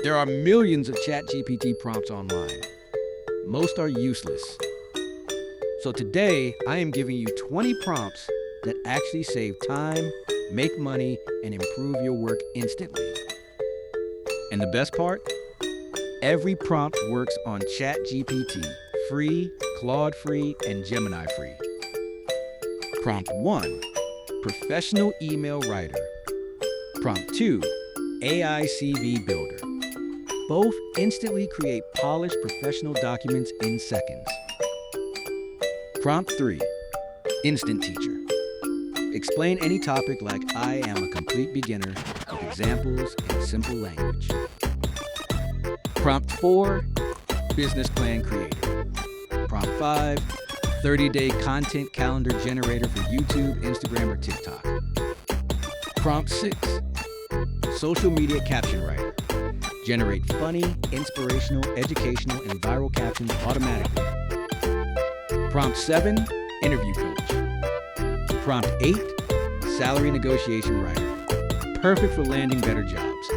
There are millions of ChatGPT prompts online. Most are useless. So today, I am giving you 20 prompts that actually save time, make money, and improve your work instantly. And the best part? Every prompt works on ChatGPT, free, Claude free, and Gemini free. Prompt 1, professional email writer. Prompt 2, AI CV builder. Both instantly create polished professional documents in seconds. Prompt 3, instant teacher. Explain any topic like I am a complete beginner with examples and simple language. Prompt 4, business plan creator. Prompt 5, 30-day content calendar generator for YouTube, Instagram, or TikTok. Prompt 6, social media caption writer. Generate funny, inspirational, educational, and viral captions automatically. Prompt 7, interview coach. Prompt 8, salary negotiation writer. Perfect for landing better jobs.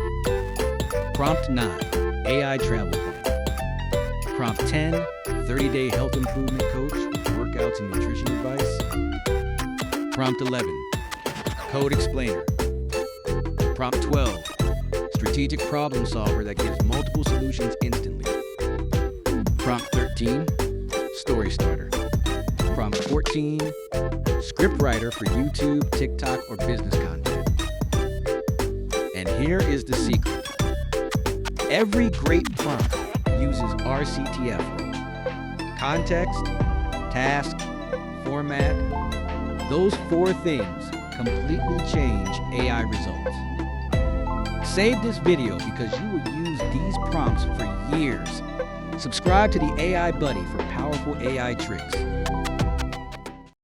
Prompt 9, AI travel plan. Prompt 10, 30-day health improvement coach with workouts and nutrition advice. Prompt 11, code explainer. Prompt 12, strategic problem solver that gives multiple solutions instantly. Prompt 13, story starter. Prompt 14, script writer for YouTube, TikTok, or business content. And here is the secret. Every great prompt uses RCTF role. Context, task, format. Those 4 things completely change AI results. Save this video because you will use these prompts for years. Subscribe to the AI Buddy for powerful AI tricks.